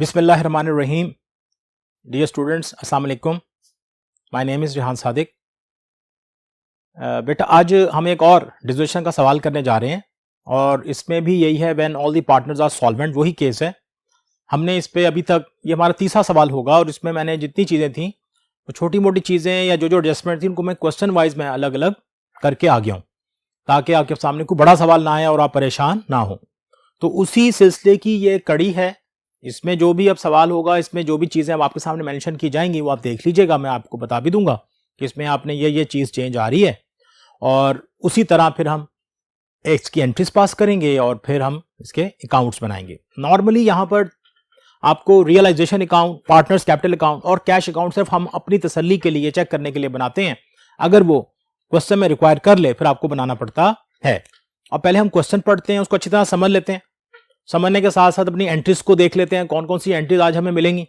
बिस्मिल्लाहिर्रहमानिर्रहीम। Dear students, अस्सलाम वालेकुम। My name is Rihan Sadiq. बेटा आज हम एक और डिस्कशन का सवाल करने जा रहे हैं और इसमें भी यही है, when all the partners are solvent, वही केस है। हमने इस पे अभी तक, ये हमारा तीसरा सवाल होगा और इसमें मैंने जितनी चीज़ें थी वो छोटी मोटी चीज़ें या जो एडजस्टमेंट थी उनको मैं क्वेश्चन वाइज में अलग अलग करके आ गया हूँ ताकि आपके सामने कोई बड़ा सवाल ना आए और आप परेशान ना हो। तो उसी सिलसिले की ये कड़ी है। इसमें जो भी अब सवाल होगा, इसमें जो भी चीज़ें अब आपके सामने मेंशन की जाएंगी वो आप देख लीजिएगा, मैं आपको बता भी दूंगा कि इसमें आपने ये चीज़ चेंज आ रही है और उसी तरह फिर हम इसकी एंट्रीज पास करेंगे और फिर हम इसके अकाउंट्स बनाएंगे। नॉर्मली यहाँ पर आपको realisation account, partners capital account और कैश अकाउंट सिर्फ हम अपनी तसल्ली के लिए, चेक करने के लिए बनाते हैं। अगर वो क्वेश्चन में रिक्वायर कर ले फिर आपको बनाना पड़ता है। और पहले हम क्वेश्चन पढ़ते हैं, उसको अच्छी तरह समझ लेते हैं। समझने के साथ साथ अपनी एंट्रीज को देख लेते हैं, कौन कौन सी एंट्रीज आज हमें मिलेंगी,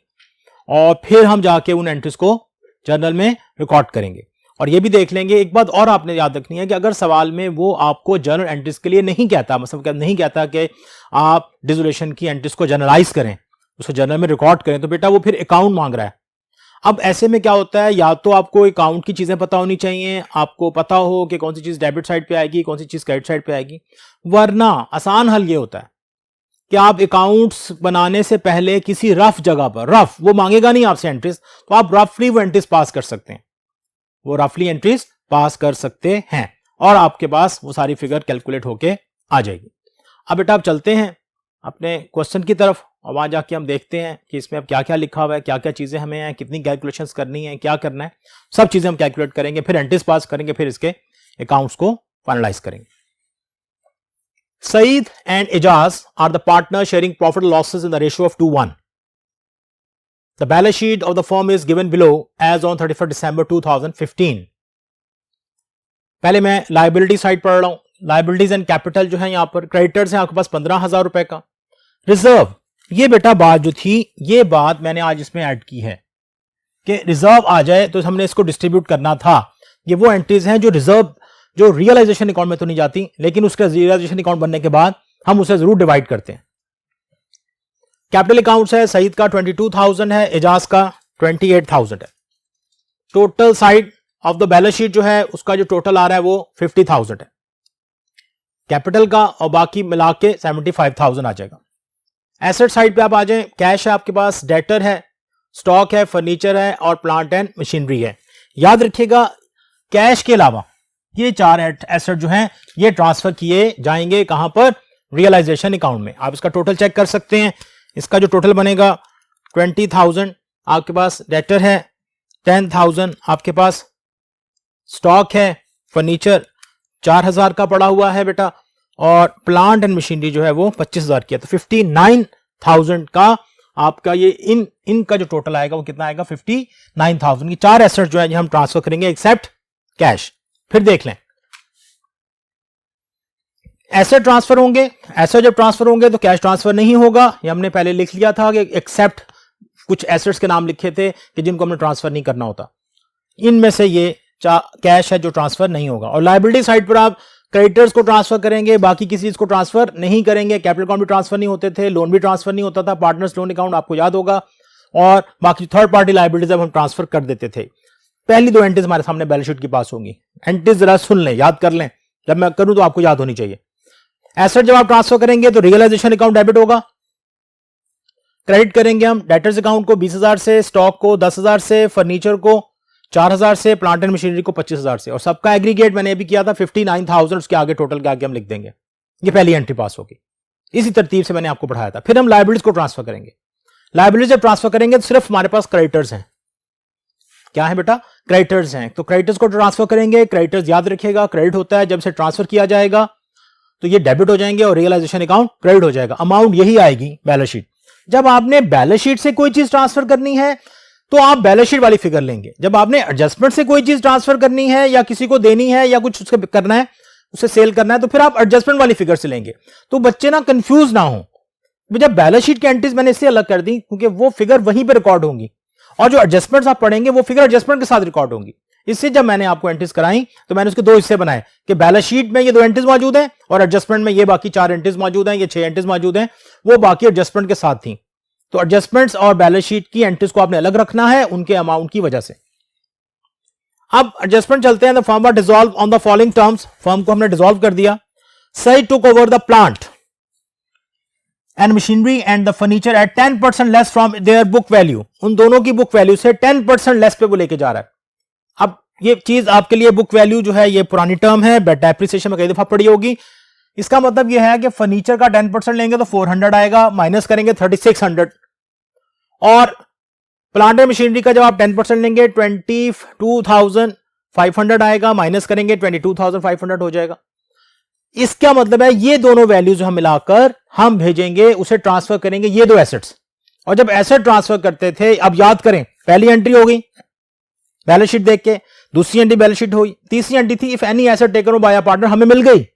और फिर हम जाके उन एंट्रीज को जर्नल में रिकॉर्ड करेंगे। और ये भी देख लेंगे, एक बात और आपने याद रखनी है कि अगर सवाल में वो आपको जर्नल एंट्रीज के लिए नहीं कहता, मतलब नहीं कहता कि आप डिसोल्यूशन की एंट्रीज को जर्नलाइज करें, उसको जर्नल में रिकॉर्ड करें, तो बेटा वो फिर अकाउंट मांग रहा है। अब ऐसे में क्या होता है, या तो आपको अकाउंट की चीजें पता होनी चाहिए, आपको पता हो कि कौन सी चीज डेबिट साइड पे आएगी, कौन सी चीज क्रेडिट साइड पे आएगी, वरना आसान हल ये होता है कि आप अकाउंट्स बनाने से पहले किसी रफ जगह पर, रफ वो मांगेगा नहीं आपसे एंट्रीज, तो आप रफली वो एंट्रीज पास कर सकते हैं, वो रफली एंट्रीज पास कर सकते हैं और आपके पास वो सारी फिगर कैलकुलेट होके आ जाएगी। अब बेटा आप चलते हैं अपने क्वेश्चन की तरफ और वहां जाके हम देखते हैं कि इसमें अब क्या क्या लिखा हुआ है, क्या क्या चीजें हमें हैं, कितनी कैलकुलेशंस करनी है, क्या करना है, सब चीजें हम कैलकुलेट करेंगे, फिर एंट्रीज पास करेंगे, फिर इसके अकाउंट्स को फाइनलाइज करेंगे। Saeed and Ijaz are the partners sharing profit and losses in the ratio of 2:1. The balance sheet of the firm is given below as on 31st December 2015. पहले मैं liability side पढ़ रहा हूं। Liabilities and capital जो है यहां पर creditors है आपके पास 15,000 रुपए का। रिजर्व, ये बेटा बात जो थी, ये बात मैंने आज इसमें ऐड की है कि रिजर्व आ जाए तो हमने इसको डिस्ट्रीब्यूट करना था। ये वो एंट्रीज हैं जो रिजर्व, जो रियलाइजेशन अकाउंट में तो नहीं जाती, लेकिन उसका रियलाइजेशन अकाउंट बनने के बाद हम उसे जरूर डिवाइड करते हैं। कैपिटल अकाउंट्स है, सईद का 22,000 है, एजाज का 28,000 है। Total side of the balance sheet जो है उसका जो टोटल आ रहा है वो 50,000 है कैपिटल का, और बाकी मिला के 75,000 आ जाएगा। एसेट साइड पे आप आ जाएं, कैश है आपके पास, डेटर है, स्टॉक है, फर्नीचर है और प्लांट एंड मशीनरी है। याद रखिएगा कैश के अलावा ये चार एसेट जो हैं ये ट्रांसफर किए जाएंगे कहां पर, रियलाइजेशन अकाउंट में। आप इसका टोटल चेक कर सकते हैं। इसका जो टोटल बनेगा 20,000 आपके पास डेटर है, 10,000 आपके पास स्टॉक है, फर्नीचर 4,000 का पड़ा हुआ है बेटा, और प्लांट एंड मशीनरी जो है वो 25,000 की है। तो 59,000 का आपका ये इनका जो टोटल आएगा वो कितना आएगा, 59,000 की चार एसेट जो है हम ट्रांसफर करेंगे एक्सेप्ट कैश। फिर देख लें, एसेट ट्रांसफर होंगे, एसेट जब ट्रांसफर होंगे तो कैश ट्रांसफर नहीं होगा। ये हमने पहले लिख लिया था कि एक्सेप्ट कुछ एसेट्स के नाम लिखे थे कि जिनको हमने ट्रांसफर नहीं करना होता, इनमें से ये कैश है जो ट्रांसफर नहीं होगा। और लायबिलिटी साइड पर आप क्रेडिटर्स को ट्रांसफर करेंगे, बाकी किसी चीज को ट्रांसफर नहीं करेंगे। कैपिटल अकाउंट भी ट्रांसफर नहीं होते थे, लोन भी ट्रांसफर नहीं होता था, पार्टनर्स लोन अकाउंट आपको याद होगा, और बाकी थर्ड पार्टी लायबिलिटीज हम ट्रांसफर कर देते थे। पहली दो एंट्रीज हमारे सामने बैलेंस शीट की पास होंगी। एंट्रीज जरा सुन लें, याद कर लें, जब मैं करूं तो आपको याद होनी चाहिए। एसेट जब आप ट्रांसफर करेंगे तो रियलाइजेशन अकाउंट डेबिट होगा, क्रेडिट करेंगे हम डेटर्स अकाउंट को 20,000 से, स्टॉक को 10,000 से, फर्नीचर को 4,000 से, प्लांट एंड मशीनरी को 25,000 से, और सबका एग्रीगेट मैंने भी किया था 59,000, उसके आगे टोटल के आगे हम लिख देंगे। ये पहली एंट्री पास होगी। इसी तरतीब से मैंने आपको पढ़ाया था। फिर हम लायबिलिटीज को ट्रांसफर करेंगे। लायबिलिटीज जब ट्रांसफर करेंगे तो सिर्फ हमारे पास क्रेडिटर्स हैं। क्या है बेटा, क्रेडिटर्स हैं, तो क्रेडिटर्स को ट्रांसफर करेंगे। क्रेडिटर्स याद रखिएगा क्रेडिट होता है जब से ट्रांसफर किया जाएगा तो ये डेबिट हो जाएंगे और रियलाइजेशन अकाउंट क्रेडिट हो जाएगा। अमाउंट यही आएगी बैलेंस शीट। जब आपने बैलेंस शीट से कोई चीज ट्रांसफर करनी है तो आप बैलेंस शीट वाली फिगर लेंगे। जब आपने एडजस्टमेंट से कोई चीज ट्रांसफर करनी है या किसी को देनी है या कुछ उसके करना है, उसे सेल करना है, तो फिर आप एडजस्टमेंट वाली फिगर से लेंगे। तो बच्चे ना कंफ्यूज ना हो। जब बैलेंस शीट की एंट्रीज मैंने इससे अलग कर दी क्योंकि वो फिगर वहीं पे रिकॉर्ड होंगी और जो एडजस्टमेंट्स आप पढ़ेंगे वो फिगर एडजस्टमेंट के साथ रिकॉर्ड होंगी। इससे जब मैंने आपको एंट्रीज कराई तो मैंने उसके दो हिस्से बनाए कि बैलेंस शीट में ये दो एंट्रीज मौजूद हैं और एडजस्टमेंट में ये बाकी चार एंट्रीज मौजूद हैं, ये 6 एंट्रीज मौजूद हैं, वो बाकी एडजस्टमेंट के साथ थी। तो एडजस्टमेंट्स और बैलेंस शीट की एंट्रीज को आपने अलग रखना है उनके अमाउंट की वजह से। अब एडजस्टमेंट चलते हैं। The firm are dissolve on the following terms, firm को हमने डिसॉल्व कर दिया। सही took over the plant and machinery and the furniture at 10% less from their book value, उन दोनों की बुक वैल्यू से 10% लेस पे वो लेके जा रहा है। अब ये चीज आपके लिए बुक वैल्यू जो है ये पुरानी टर्म है, बेटा एप्रिसिएशन में कई दफा पड़ी होगी। इसका मतलब ये है कि फर्नीचर का 10% लेंगे तो 400 आएगा, माइनस करेंगे 3600, और प्लांट एंड मशीनरी का जब आप 10% लेंगे 22,500 आएगा, माइनस करेंगे 22,500 हो जाएगा। इसका मतलब है ये दोनों वैल्यूज हम मिलाकर हम भेजेंगे, उसे ट्रांसफर करेंगे ये दो एसेट्स। और जब एसेट ट्रांसफर करते थे, अब याद करें, पहली एंट्री हो गई बैलेंस शीट देख के, दूसरी एंट्री बैलेंस शीट हुई, तीसरी एंट्री थी if any asset taken by a partner, हमें मिल गई।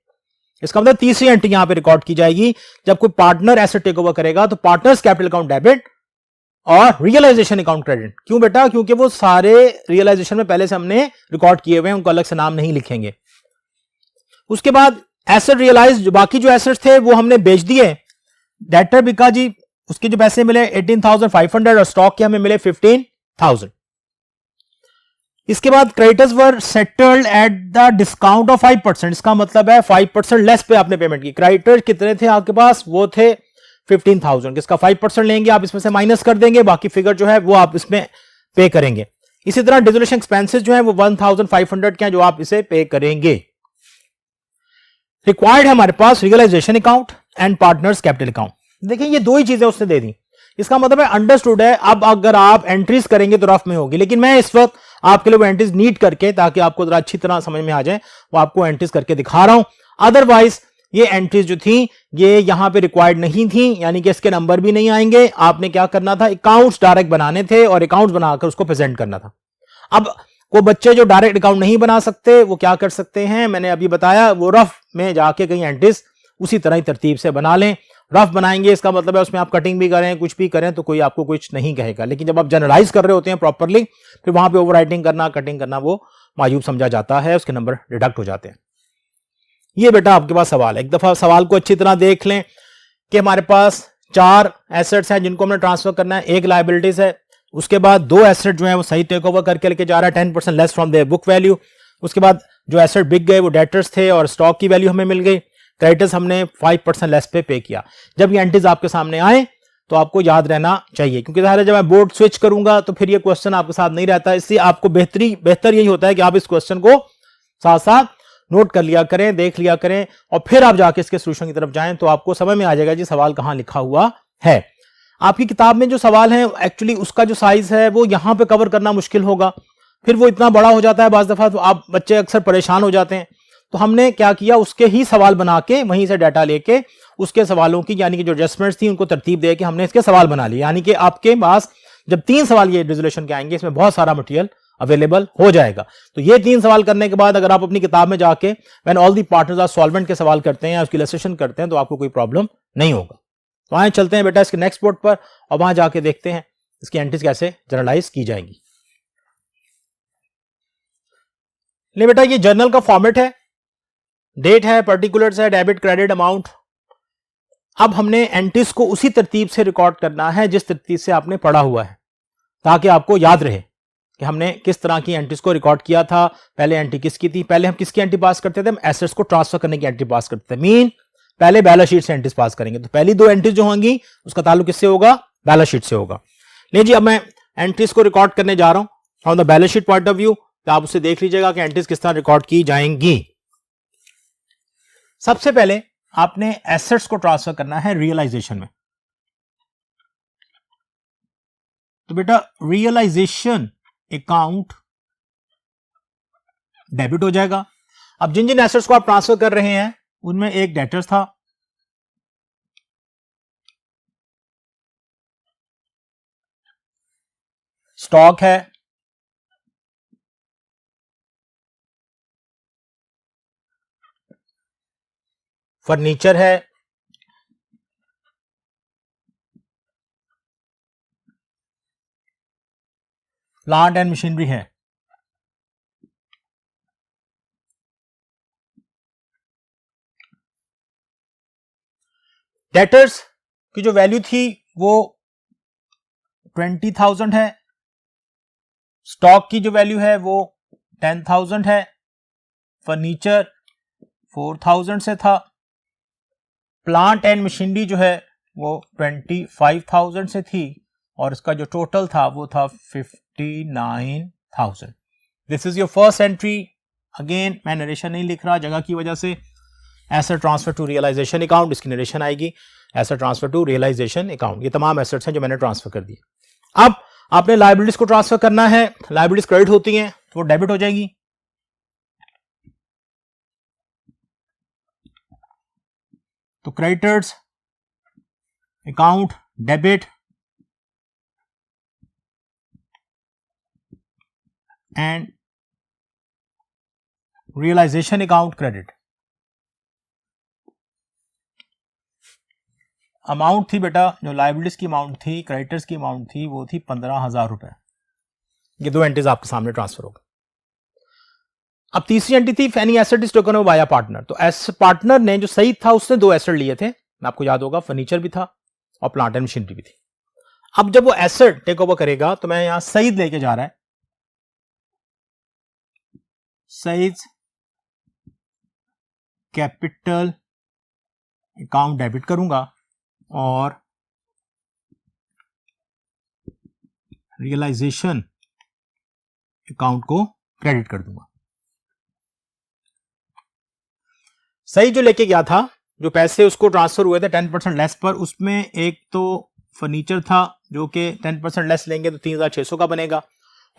इसका मतलब तीसरी एंट्री यहां पे रिकॉर्ड की जाएगी जब कोई पार्टनर एसेट टेक ओवर करेगा तो पार्टनर्स कैपिटल अकाउंट डेबिट और रियलाइजेशन अकाउंट क्रेडिट। क्यों बेटा? क्योंकि वो सारे रियलाइजेशन में पहले से हमने रिकॉर्ड किए हुए हैं, उनको अलग से नाम नहीं लिखेंगे। उसके बाद एसेट रियलाइज, जो बाकी जो एसेट्स थे वो हमने बेच दिए। डेटर बिका जी, उसके जो पैसे मिले 18,500 और स्टॉक के हमें मिले 15,000। इसके बाद creditors were settled at the discount of 5%, इसका मतलब है 5% लेस पे आपने पेमेंट की। क्रेडिटर कितने थे आपके पास? वो थे 15,000, इसका 5% लेंगे आप, इसमें से माइनस कर देंगे, बाकी फिगर जो है वो आप इसमें पे करेंगे। इसी तरह डिसोल्यूशन एक्सपेंसेस जो है वो 1,500 के हैं जो आप इसे पे करेंगे। रिक्वायर्ड है हमारे पास realisation account and partners capital account. देखिए ये दो ही चीजें उसने दे दी, इसका मतलब है अंडरस्टूड है। अब अगर आप एंट्रीज करेंगे तो रफ में होगी, लेकिन मैं इस वक्त आपके लिए वो एंट्रीज नीट करके, ताकि आपको जरा अच्छी तरह समझ में आ जाए, वो आपको एंट्रीज करके दिखा रहा हूं। अदरवाइज ये एंट्रीज जो थी ये यहां पे रिक्वायर्ड नहीं थी, यानी कि इसके नंबर भी नहीं आएंगे। आपने क्या करना था, अकाउंट्स डायरेक्ट बनाने थे और अकाउंट्स बनाकर उसको प्रेजेंट करना था। अब वो बच्चे जो डायरेक्ट अकाउंट नहीं बना सकते वो क्या कर सकते हैं, मैंने अभी बताया, वो रफ में जाके कहीं एंट्रीज उसी तरह ही तरतीब से बना लें। रफ बनाएंगे इसका मतलब है उसमें आप कटिंग भी करें, कुछ भी करें, तो कोई आपको कुछ नहीं कहेगा। लेकिन जब आप जनरलाइज कर रहे होते हैं प्रॉपरली, फिर वहां पे ओवरराइटिंग करना, कटिंग करना वो मायूब समझा जाता है, उसके नंबर डिडक्ट हो जाते हैं। ये बेटा आपके पास सवाल है, एक दफा सवाल को अच्छी तरह देख लें कि हमारे पास 4 एसेट्स हैं जिनको हमने ट्रांसफर करना है, एक लायबिलिटीज है। उसके बाद 2 एसेट जो है वो सही टेक ओवर करके लेके जा रहा है 10% less from their book value. उसके बाद जो एसेट बिक गए वो डेटर्स थे और स्टॉक की वैल्यू हमें मिल गई। क्रेडिटर्स हमने 5% लेस पे किया। जब ये एंट्रीज आपके सामने आए तो आपको याद रहना चाहिए, क्योंकि ज़ाहिर है जब मैं बोर्ड स्विच करूंगा तो फिर ये क्वेश्चन आपके साथ नहीं रहता। इसलिए आपको बेहतर यही होता है कि आप इस क्वेश्चन को साथ साथ नोट कर लिया करें, देख लिया करें, और फिर आप जाके इसके सोल्यूशन की तरफ जाएं तो आपको समझ में आ जाएगा जी सवाल कहां लिखा हुआ है। आपकी किताब में जो सवाल है एक्चुअली उसका जो साइज है वो यहां पे कवर करना मुश्किल होगा, फिर वो इतना बड़ा हो जाता है बाज दफा, तो आप बच्चे अक्सर परेशान हो जाते हैं। तो हमने क्या किया, उसके ही सवाल बना के वहीं से डाटा लेके उसके सवालों की, यानी कि जो एडजस्टमेंट्स थी उनको तरतीब दे के हमने इसके सवाल बना लिए। यानी कि आपके पास जब 3 सवाल ये रिजोल्यूशन के आएंगे, इसमें बहुत सारा मटेरियल अवेलेबल हो जाएगा। तो ये 3 सवाल करने के बाद अगर आप अपनी किताब में जाके when all the partners are solvent के सवाल करते हैं, उसकी इलस्ट्रेशन करते हैं, तो आपको कोई प्रॉब्लम नहीं होगा। तो आए चलते हैं बेटा इसके नेक्स्ट बोर्ड पर और वहां जाके देखते हैं इसकी एंट्रीज कैसे जनरलाइज की जाएंगी। ले बेटा ये जर्नल का फॉर्मेट है, डेट है, पर्टिकुलर्स है, डेबिट क्रेडिट अमाउंट। अब हमने एंट्रीज को उसी तरतीब से रिकॉर्ड करना है जिस तरतीब से आपने पढ़ा हुआ है, ताकि आपको याद रहे कि हमने किस तरह की एंट्रीज को रिकॉर्ड किया था। पहले एंट्री किसकी थी, पहले हम किसकी एंट्री पास करते थे, हम एसेट्स को ट्रांसफर करने की एंट्री पास करते थे। मीन पहले बैलेंस शीट से एंट्रीज पास करेंगे, तो पहली 2 एंट्रीज जो होंगी उसका ताल्लुक किससे होगा, बैलेंस शीट से होगा। लीजिए अब मैं एंट्रीज को रिकॉर्ड करने जा रहा हूं from the balance sheet point of view, तो आप उसे देख लीजिएगा कि एंट्रीज किस तरह रिकॉर्ड की जाएंगी। सबसे पहले आपने एसेट्स को ट्रांसफर करना है रियलाइजेशन में। तो बेटा रियलाइजेशन अकाउंट डेबिट हो जाएगा। अब जिन जिन एसेट्स को आप ट्रांसफर कर रहे हैं उनमें एक डेटर्स था, स्टॉक है, फर्नीचर है, प्लांट एंड मशीनरी है। डेटर्स की जो वैल्यू थी वो 20,000 है, स्टॉक की जो वैल्यू है वो 10,000 है, फर्नीचर 4,000 से था, प्लांट एंड मशीनरी जो है वो 25,000 से थी और इसका जो टोटल था वो था 59,000। This is your first entry. Again मैं नरेशन नहीं लिख रहा जगह की वजह से। Asset transfer to realisation account, इसकी नरेशन आएगी। Asset transfer to realisation account, ये तमाम एसेट्स हैं जो मैंने ट्रांसफर कर दिए। अब आपने लायबिलिटीज को ट्रांसफर करना है। लायबिलिटीज क्रेडिट होती हैं तो वो डेबिट हो जाएगी। तो creditors account debit and realisation account credit. Amount थी बेटा, जो लायबिलिटीज की अमाउंट थी, क्रेडिटर्स की अमाउंट थी, वो थी 15,000 रुपए। ये दो एंट्रीज आपके सामने ट्रांसफर हो गए। अब तीसरी एंट्री थी any asset is taken over by a partner. तो एस पार्टनर ने जो सईद था उसने दो एसेट लिए थे, आपको याद होगा, फर्नीचर भी था और प्लांट एंड मशीनरी भी थी। अब जब वो एसेट टेक ओवर करेगा तो मैं यहां सईद लेके जा रहा है, सईद कैपिटल अकाउंट डेबिट करूंगा और रियलाइजेशन अकाउंट को क्रेडिट कर दूंगा। सही जो लेके गया था, जो पैसे उसको ट्रांसफर हुए थे 10% लेस पर, उसमें एक तो फर्नीचर था जो कि 10% लेस लेंगे तो 3,600 का बनेगा,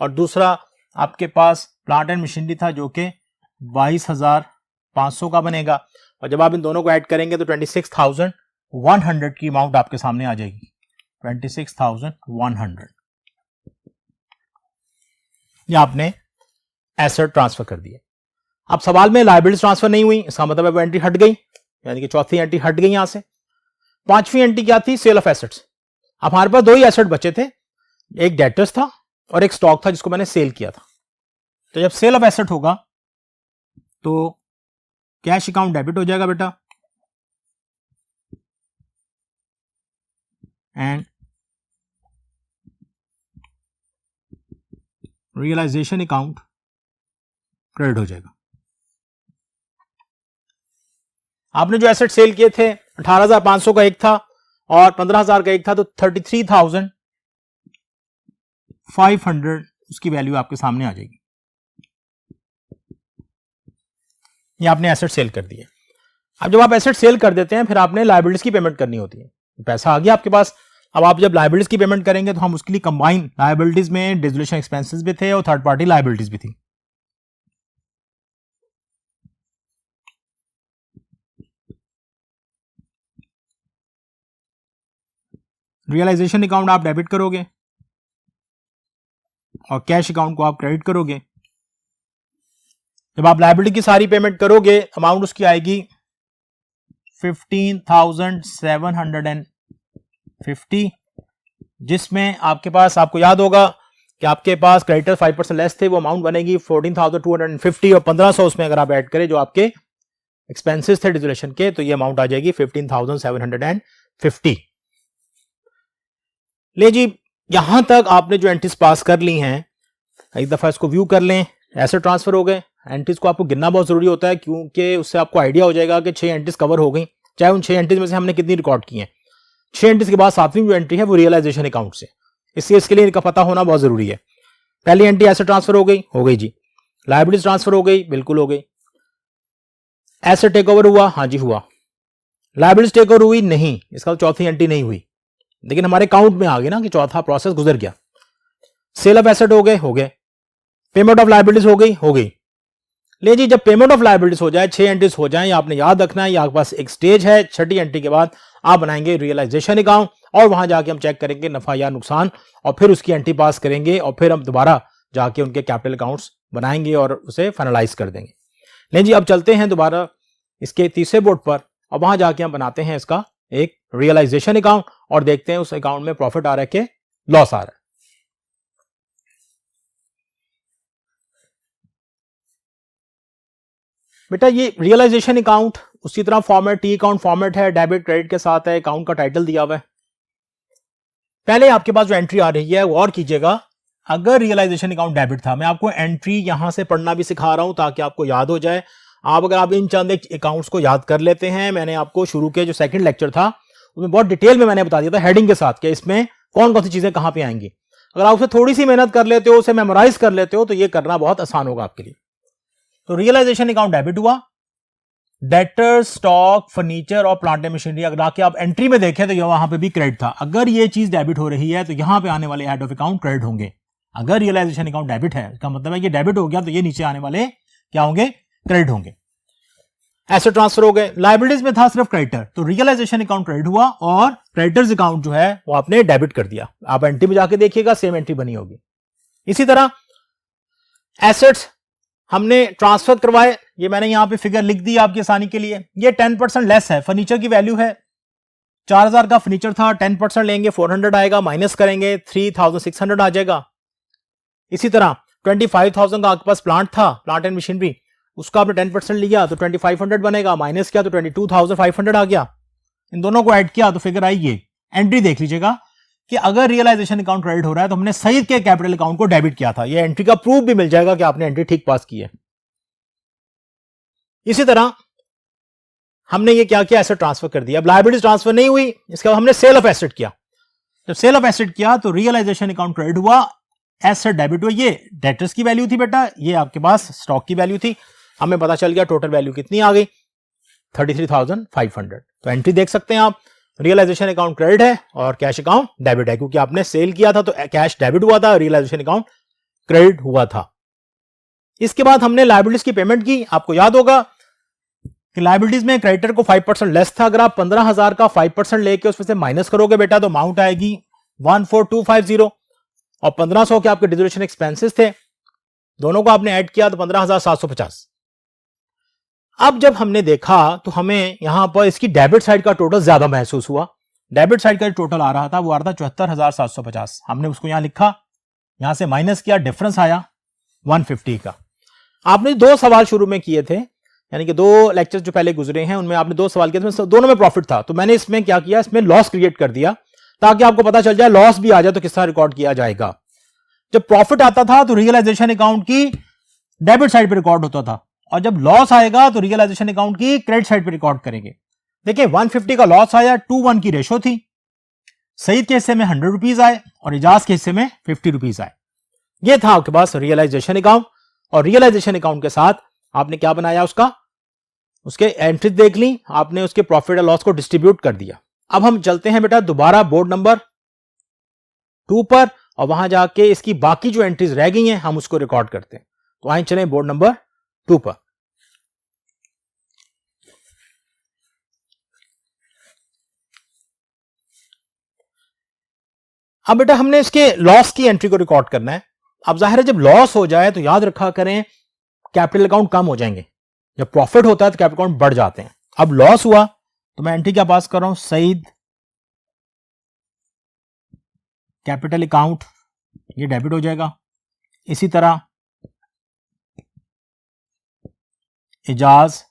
और दूसरा आपके पास प्लांट एंड मशीनरी था जो कि 22,500 का बनेगा। और जब आप इन दोनों को ऐड करेंगे तो 26,100 की अमाउंट आपके सामने आ जाएगी। 26,100 ये आपने एसेट ट्रांसफर कर दिए। अब सवाल में लायबिलिटीज ट्रांसफर नहीं हुई, इसका मतलब है वो एंट्री हट गई, यानी कि चौथी एंट्री हट गई यहां से। पांचवी एंट्री क्या थी? Sale of assets. अब हमारे पास दो ही एसेट बचे थे, एक डेटर्स था और एक स्टॉक था जिसको मैंने सेल किया था। तो जब सेल ऑफ एसेट होगा तो कैश अकाउंट डेबिट हो जाएगा बेटा, एंड रियलाइजेशन अकाउंट क्रेडिट हो जाएगा। आपने जो एसेट सेल किए थे 18,500 का एक था और 15,000 का एक था, तो 33,500 उसकी वैल्यू आपके सामने आ जाएगी। ये आपने एसेट सेल कर दिए। अब जब आप एसेट सेल कर देते हैं फिर आपने लायबिलिटीज की पेमेंट करनी होती है। पैसा आ गया आपके पास, अब आप जब लायबिलिटीज की पेमेंट करेंगे तो हम उसके लिए कंबाइन लायबिलिटीज में डिसोल्यूशन एक्सपेंसेस भी थे और थर्ड पार्टी लायबिलिटीज भी थी। रियलाइजेशन अकाउंट आप डेबिट करोगे और कैश अकाउंट को आप क्रेडिट करोगे। जब आप लायबिलिटी की सारी पेमेंट करोगे, अमाउंट उसकी आएगी 15,750, जिसमें आपके पास, आपको याद होगा कि आपके पास क्रेडिटर 5% लेस थे, वो अमाउंट बनेगी 14,250 और 1,500 उसमें अगर आप ऐड करें जो आपके एक्सपेंसेस थे डिसोल्यूशन के, तो ये अमाउंट आ जाएगी 15,750। ले जी, यहां तक आपने जो एंट्रीज पास कर ली हैं, एक दफा इसको व्यू कर लें। एसेट ट्रांसफर हो गए। एंट्रीज को आपको गिनना बहुत जरूरी होता है क्योंकि उससे आपको आइडिया हो जाएगा कि 6 एंट्रीज कवर हो गई, चाहे उन 6 एंट्रीज में से हमने कितनी रिकॉर्ड की हैं। 6 एंट्रीज के बाद 7वीं जो एंट्री है वो रियलाइजेशन अकाउंट से, इसलिए इसके लिए इनका पता होना बहुत जरूरी है। पहली एंट्री एसेट ट्रांसफर हो गई जी। लायबिलिटीज ट्रांसफर हो गई, बिल्कुल हो गई। एसेट टेक ओवर हुआ, हाँ जी हुआ। लायबिलिटीज टेक ओवर हुई नहीं, इसका तो चौथी एंट्री नहीं हुई, लेकिन हमारे अकाउंट में आ गई ना कि चौथा प्रोसेस गुजर गया। सेल ऑफ एसेट हो गए। पेमेंट ऑफ लायबिलिटीज हो गई। ले जी, जब पेमेंट ऑफ लायबिलिटीज हो जाए, 6 एंट्रीज हो जाए, आपने याद रखना है, आपके पास एक स्टेज है। छठी एंट्री के बाद आप बनाएंगे रियलाइजेशन अकाउंट और वहां जाके हम चेक करेंगे नफा या नुकसान, और फिर उसकी एंट्री पास करेंगे और फिर हम दोबारा जाके उनके कैपिटल अकाउंट्स बनाएंगे और उसे फाइनलाइज कर देंगे। ले जी, अब चलते हैं दोबारा इसके तीसरे बोर्ड पर और वहां जाके हम बनाते हैं इसका एक रियलाइजेशन अकाउंट और देखते हैं उस अकाउंट में प्रॉफिट आ रहा है कि लॉस आ रहा है। बेटा ये रियलाइजेशन अकाउंट उसी तरह फॉर्मेट टी अकाउंट फॉर्मेट है, डेबिट क्रेडिट के साथ है, अकाउंट का टाइटल दिया हुआ है। पहले आपके पास जो एंट्री आ रही है वो और कीजिएगा, अगर रियलाइजेशन अकाउंट डेबिट था, मैं आपको एंट्री यहां से पढ़ना भी सिखा रहा हूं ताकि आपको याद हो जाए। अगर आप इन चंद अकाउंट्स को याद कर लेते हैं, मैंने आपको शुरू के जो सेकंड लेक्चर था उसमें बहुत डिटेल में मैंने बता दिया था हेडिंग के साथ कि इसमें कौन कौन सी चीजें कहां पे आएंगी। अगर आप उसे थोड़ी सी मेहनत कर लेते हो, उसे मेमोराइज कर लेते हो, तो ये करना बहुत आसान होगा आपके लिए। तो रियलाइजेशन अकाउंट डेबिट हुआ, डेटर, स्टॉक, फर्नीचर और प्लांट एंड मशीनरी, अगर आके आप एंट्री में देखें तो ये वहां पे भी क्रेडिट था। अगर ये चीज डेबिट हो रही है तो यहां पे आने वाले हेड ऑफ अकाउंट क्रेडिट होंगे। अगर रियलाइजेशन अकाउंट डेबिट है, इसका मतलब है कि डेबिट हो गया, तो ये नीचे आने वाले क्या होंगे, क्रेडिट होंगे। एसेट ट्रांसफर हो गए, लायबिलिटीज में था सिर्फ क्रेडिटर, तो रियलाइजेशन अकाउंट क्रेडिट हुआ और क्रेडिटर्स अकाउंट जो है वो आपने डेबिट कर दिया। आप एंट्री में जाके देखिएगा, सेम एंट्री बनी होगी। इसी तरह एसेट्स हमने ट्रांसफर करवाए, ये मैंने यहां पे फिगर लिख दी आपकी आसानी के लिए। ये 10% लेस है, फर्नीचर की वैल्यू है 4000 का फर्नीचर था, 10% लेंगे 400 आएगा, माइनस करेंगे 3600 आ जाएगा। इसी तरह 25000 का आपके पास प्लांट था, प्लांट एंड मशीनरी, उसका आपने 10% लिया तो 2500 बनेगा, माइनस किया तो 22500 आ गया। इन दोनों को ऐड किया तो फिगर आई ये। एंट्री देख लीजिएगा कि अगर रियलाइजेशन अकाउंट क्रेडिट हो रहा है तो हमने सईद के कैपिटल अकाउंट को डेबिट किया था। ये एंट्री का प्रूफ भी मिल जाएगा कि आपने एंट्री ठीक पास की है। इसी तरह हमने ये क्या किया, एसेट ट्रांसफर कर दिया। अब लायबिलिटीज ट्रांसफर नहीं हुई, इसके बाद हमने सेल ऑफ एसेट किया। जब सेल ऑफ एसेट किया तो रियलाइजेशन अकाउंट क्रेडिट हुआ, एसेट डेबिट हुआ। ये डेटर्स की वैल्यू थी बेटा, ये आपके पास स्टॉक की वैल्यू थी। हमें पता चल गया टोटल वैल्यू कितनी आ गई, 33,500। तो एंट्री देख सकते हैं आप, रियलाइजेशन अकाउंट क्रेडिट है और कैश अकाउंट डेबिट है, क्योंकि आपने सेल किया था तो कैश डेबिट हुआ था, रियलाइजेशन अकाउंट क्रेडिट हुआ था। इसके बाद हमने लायबिलिटीज की पेमेंट की। आपको याद होगा कि लायबिलिटीज में क्रेडिटर को 5% लेस था। अगर आप 15,000 का 5% लेके उसमें से माइनस करोगे बेटा तो अमाउंट आएगी 14,250 और 1500 के आपके डिस्ट्रीब्यूशन एक्सपेंसेस थे, दोनों को आपने ऐड किया तो 15,750। अब जब हमने देखा तो हमें यहां पर इसकी डेबिट साइड का टोटल ज्यादा महसूस हुआ। डेबिट साइड का टोटल आ रहा था वो आ रहा था 74,750। हमने उसको यहां लिखा, यहां से माइनस किया, डिफरेंस आया 150 का। आपने 2 सवाल शुरू में किए थे, यानी कि 2 लेक्चर जो पहले गुजरे हैं उनमें आपने 2 सवाल किए थे, दोनों में प्रॉफिट था। तो मैंने इसमें क्या किया, इसमें लॉस क्रिएट कर दिया ताकि आपको पता चल जाए लॉस भी आ जाए तो किस तरह रिकॉर्ड किया जाएगा। जब प्रॉफिट आता था तो रियलाइजेशन अकाउंट की डेबिट साइड पर रिकॉर्ड होता था, और जब लॉस आएगा तो रियलाइजेशन अकाउंट की क्रेडिट साइड पे रिकॉर्ड करेंगे। देखिए 150 का लॉस आया, 2:1 की रेशो थी। सईद के हिस्से में 100 रुपीज आए और इजाज के हिस्से में 50 रुपीज आए। ये था आपके पास रियलाइजेशन अकाउंट। और रियलाइजेशन अकाउंट के साथ आपने क्या बनाया, उसके एंट्री देख ली आपने, उसके प्रॉफिट और लॉस को डिस्ट्रीब्यूट कर दिया। अब हम चलते हैं बेटा दोबारा बोर्ड नंबर 2 पर, और वहां जाके इसकी बाकी जो एंट्रीज रह गई हैं हम उसको रिकॉर्ड करते हैं। तो आइए चलें बोर्ड नंबर 2 पर। अब बेटा हमने इसके लॉस की एंट्री को रिकॉर्ड करना है। अब जाहिर है जब लॉस हो जाए तो याद रखा करें कैपिटल अकाउंट कम हो जाएंगे, जब प्रॉफिट होता है तो कैपिटल अकाउंट बढ़ जाते हैं। अब लॉस हुआ तो मैं एंट्री क्या पास कर रहा हूं, सईद कैपिटल अकाउंट, ये डेबिट हो जाएगा। इसी तरह इजाज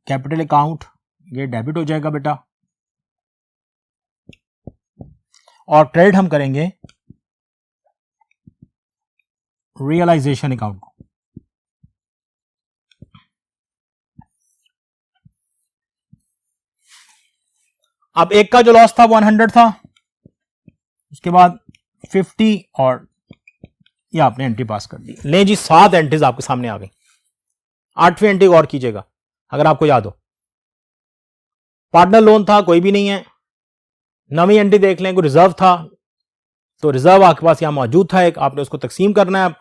कैपिटल अकाउंट, ये डेबिट हो जाएगा बेटा। और क्रेडिट हम करेंगे रियलाइजेशन अकाउंट को। अब एक का जो लॉस था 100 था, उसके बाद 50 और ये आपने एंट्री पास कर दी। ले जी 7 एंट्रीज आपके सामने आ गई। 8वीं एंट्री और कीजिएगा अगर आपको याद हो। पार्टनर लोन था, कोई भी नहीं है। 9वीं एंट्री देख लें, कोई रिजर्व था तो रिजर्व आपके पास यहां मौजूद था एक, आपने उसको तकसीम करना है।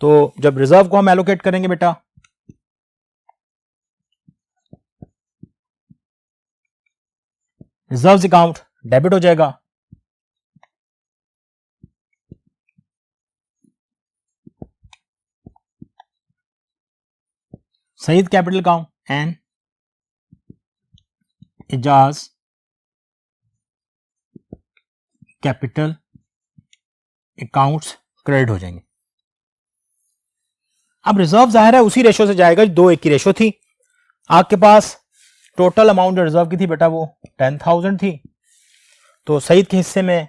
तो जब रिजर्व को हम एलोकेट करेंगे बेटा, रिजर्व्स अकाउंट डेबिट हो जाएगा। Saeed capital account and Ijaz capital accounts credit हो जाएंगे। अब रिजर्व जाहिर है उसी रेशो से जाएगा, 2:1 की रेशो थी। आपके पास टोटल अमाउंट जो रिजर्व की थी बेटा वो 10,000 थी। तो सईद के हिस्से में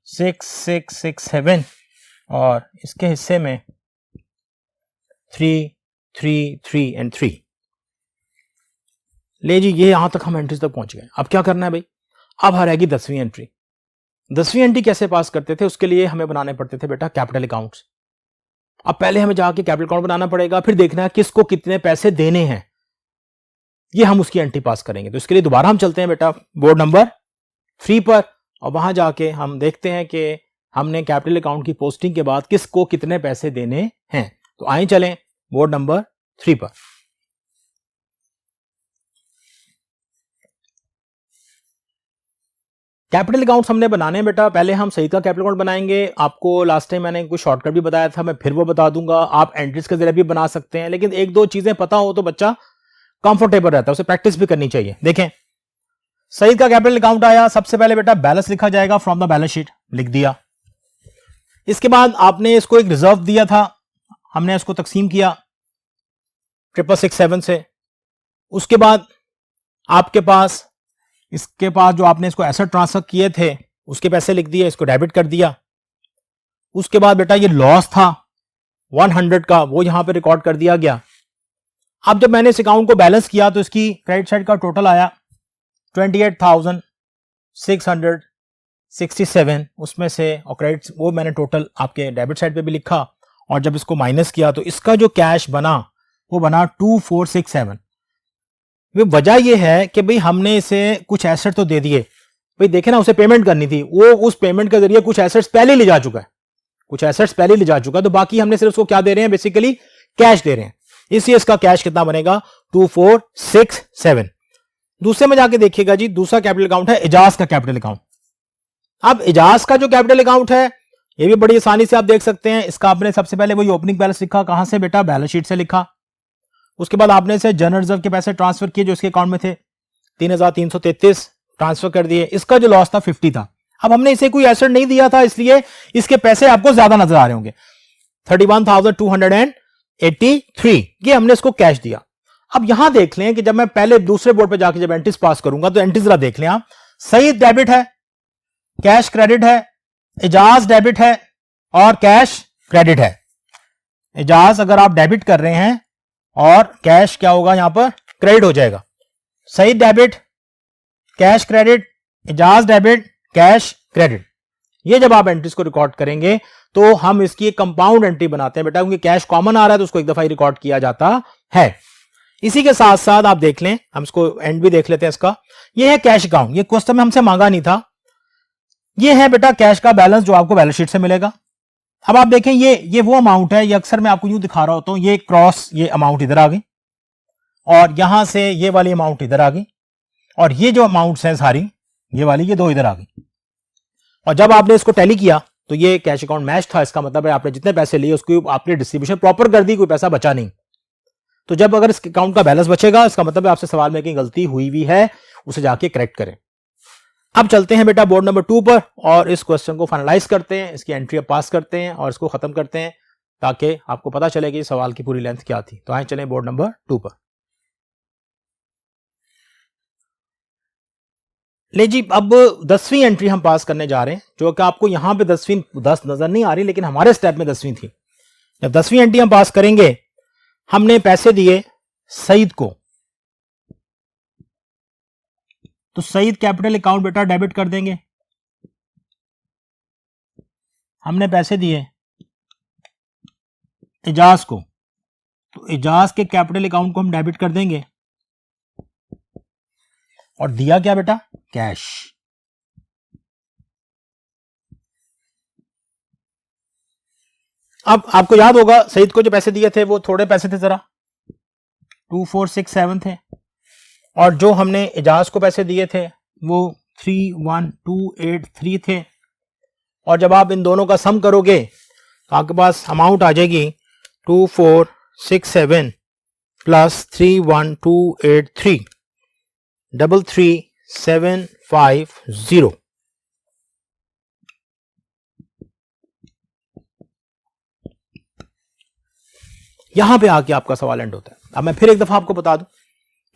6,667 और इसके हिस्से में 3, 3, 3 एंड 3। ले जी, ये यहां तक हम एंट्रीज तक पहुंच गए। अब क्या करना है भाई, अब आ रहेगी 10वीं एंट्री। 10वीं एंट्री कैसे पास करते थे, उसके लिए हमें बनाने पड़ते थे बेटा कैपिटल अकाउंट्स। अब पहले हमें जाके कैपिटल अकाउंट बनाना पड़ेगा, फिर देखना है किसको कितने पैसे देने हैं, ये हम उसकी एंट्री पास करेंगे। तो इसके लिए दोबारा हम चलते हैं बेटा बोर्ड नंबर 3 पर, और वहां जाके हम देखते हैं कि हमने कैपिटल अकाउंट की पोस्टिंग के बाद किसको कितने पैसे देने हैं। तो आइए चलें बोर्ड नंबर 3 पर। कैपिटल अकाउंट्स हमने बनाने बेटा, पहले हम सईद का कैपिटल अकाउंट बनाएंगे। आपको लास्ट टाइम मैंने कुछ शॉर्टकट भी बताया था, मैं फिर वो बता दूंगा। आप एंट्रीज के जरिए भी बना सकते हैं, लेकिन एक दो चीजें पता हो तो बच्चा कंफर्टेबल रहता है, उसे प्रैक्टिस भी करनी चाहिए। देखें, सईद का कैपिटल अकाउंट आया, सबसे पहले बेटा बैलेंस लिखा जाएगा फ्रॉम द बैलेंस शीट, लिख दिया। इसके बाद आपने इसको एक रिजर्व दिया था, हमने इसको तकसीम किया 6,667 से। उसके बाद आपके पास इसके पास जो आपने इसको एसेट ट्रांसफर किए थे उसके पैसे लिख दिए, इसको डेबिट कर दिया। उसके बाद बेटा ये लॉस था 100 का, वो यहां पे रिकॉर्ड कर दिया गया। अब जब मैंने इस अकाउंट को बैलेंस किया तो इसकी क्रेडिट साइड का टोटल आया 28,667, उसमें से और क्रेडिट वो मैंने टोटल आपके डेबिट साइड पे भी लिखा, और जब इसको माइनस किया तो इसका जो कैश बना वो बना 2467। वजह यह है कि भाई हमने इसे कुछ एसेट तो दे दिए, भाई देखे ना, उसे पेमेंट करनी थी, वो उस पेमेंट के जरिए कुछ एसेट्स पहले ले जा चुका है, तो बाकी हमने सिर्फ उसको क्या दे रहे हैं, बेसिकली कैश दे रहे हैं। इसलिए इसका कैश कितना बनेगा 2467। दूसरे में जाके देखिएगा जी, दूसरा कैपिटल अकाउंट है एजाज का कैपिटल अकाउंट। अब एजाज का जो कैपिटल अकाउंट है ये भी बड़ी आसानी से आप देख सकते हैं। इसका आपने सबसे पहले वही ओपनिंग बैलेंस लिखा, कहां से बेटा, बैलेंस शीट से लिखा। उसके बाद आपने इसे जनरल रिजर्व के पैसे ट्रांसफर किए जो इसके अकाउंट में थे, 3,333 ट्रांसफर कर दिए। इसका जो लॉस था 50 था। अब हमने इसे कोई एसेट नहीं दिया था, इसलिए इसके पैसे आपको ज्यादा नजर आ रहे होंगे, 31,283, ये हमने इसको कैश दिया। अब यहां देख लें कि जब मैं पहले दूसरे बोर्ड पे जाके जब एंट्रीज पास करूंगा तो एंट्रीज जरा देख लें आप। सईद डेबिट है, कैश क्रेडिट है, एजाज डेबिट है और कैश क्रेडिट है। एजाज अगर आप डेबिट कर रहे हैं और कैश क्या होगा, यहां पर क्रेडिट हो जाएगा। Saeed debit, cash credit, Ejaz debit, cash credit. ये जब आप एंट्रीज को रिकॉर्ड करेंगे तो हम इसकी एक कंपाउंड एंट्री बनाते हैं बेटा, क्योंकि कैश कॉमन आ रहा है तो उसको एक दफा ही रिकॉर्ड किया जाता है। इसी के साथ साथ आप देख लें, हम इसको एंड भी देख लेते हैं इसका। ये है कैश अकाउंट, ये क्वेश्चन में हमसे मांगा नहीं था। ये है बेटा कैश का बैलेंस जो आपको बैलेंस शीट से मिलेगा। अब आप देखें ये वो अमाउंट है, ये अक्सर मैं आपको यूं दिखा रहा होता हूं, ये क्रॉस, ये अमाउंट इधर आ गई और यहां से ये वाली अमाउंट इधर आ गई, और ये जो अमाउंट्स हैं सारी ये वाली, ये दो इधर आ गई। और जब आपने इसको टैली किया तो ये कैश अकाउंट मैच था, इसका मतलब है आपने जितने पैसे लिए उसकी आपने डिस्ट्रीब्यूशन प्रॉपर कर दी, कोई पैसा बचा नहीं। तो जब अगर इस अकाउंट का बैलेंस बचेगा, इसका मतलब है आपसे सवाल में कहीं गलती हुई भी है, उसे जाके करेक्ट करें। अब चलते हैं बेटा बोर्ड नंबर 2 पर और इस क्वेश्चन को फाइनलाइज करते हैं, इसकी एंट्री पास करते हैं और इसको खत्म करते हैं, ताकि आपको पता चले कि सवाल की पूरी लेंथ क्या थी। तो आए चलें बोर्ड नंबर 2 पर। ले जी, अब 10वीं एंट्री हम पास करने जा रहे हैं, जो कि आपको यहां पे 10 नजर नहीं आ रही, लेकिन हमारे स्टेप में 10वीं थी। जब 10वीं एंट्री हम पास करेंगे, हमने पैसे दिए सईद को, तो सईद कैपिटल अकाउंट बेटा डेबिट कर देंगे। हमने पैसे दिए एजाज को, तो एजाज के कैपिटल अकाउंट को हम डेबिट कर देंगे। और दिया क्या बेटा, कैश। अब आपको याद होगा सईद को जो पैसे दिए थे वो थोड़े पैसे थे, जरा 2467 थे, और जो हमने एजाज को पैसे दिए थे वो 31,283 थे। और जब आप इन दोनों का सम करोगे तो आपके पास अमाउंट आ जाएगी 2467 प्लस 31,283 33,750। यहां पे आके आपका सवाल एंड होता है। अब मैं फिर एक दफा आपको बता दूं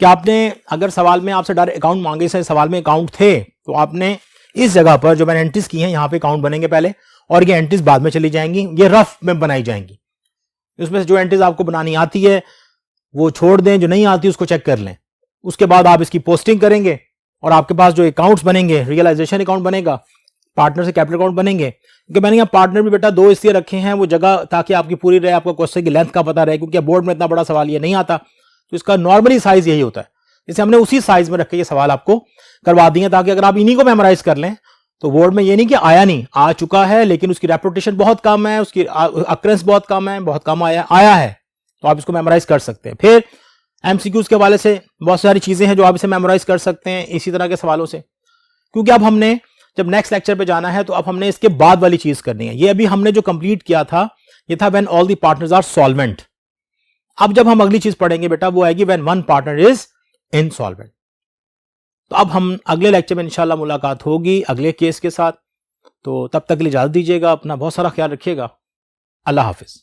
कि आपने अगर सवाल में आपसे डायरेक्ट अकाउंट मांगे से सवाल में अकाउंट थे तो आपने इस जगह पर जो मैंने एंट्रीज की हैं यहाँ पे काउंट बनेंगे पहले, और ये एंट्रीज बाद में चली जाएंगी, ये रफ में बनाई जाएंगी। उसमें से जो एंट्रीज आपको बनानी आती है वो छोड़ दें, जो नहीं आती उसको चेक कर लें। उसके बाद आप इसकी पोस्टिंग करेंगे और आपके पास जो अकाउंट्स बनेंगे, रियलाइजेशन अकाउंट बनेगा, पार्टनर से कैपिटल अकाउंट बनेंगे। क्योंकि मैंने यहाँ पार्टनर भी बेटा दो इसलिए रखे हैं, वो जगह ताकि आपकी पूरी रहे, आपको क्वेश्चन की लेंथ का पता रहे, क्योंकि बोर्ड में इतना बड़ा सवाल ये नहीं आता, तो इसका नॉर्मली साइज यही होता है। जैसे हमने उसी साइज में रख के ये सवाल आपको करवा दिए, ताकि अगर आप इन्हीं को मेमोराइज कर लें तो बोर्ड में ये नहीं कि आया नहीं, आ चुका है लेकिन उसकी रेपुटेशन बहुत कम है, उसकी अक्रेंस बहुत कम है, बहुत कम आया है, तो आप इसको मेमोराइज कर सकते हैं। फिर एमसीक्यूज के हवाले से बहुत सारी चीजें हैं जो आप इसे मेमोराइज कर सकते हैं इसी तरह के सवालों से, क्योंकि अब हमने जब नेक्स्ट लेक्चर पे जाना है तो अब हमने इसके बाद वाली चीज करनी है। ये अभी हमने जो कंप्लीट किया था ये था when all the partners are solvent. अब जब हम अगली चीज पढ़ेंगे बेटा वो आएगी when one partner is insolvent. तो अब हम अगले लेक्चर में इंशाल्लाह मुलाकात होगी अगले केस के साथ। तो तब तक के लिए इजाजत दीजिएगा, अपना बहुत सारा ख्याल रखिएगा। अल्लाह हाफिज।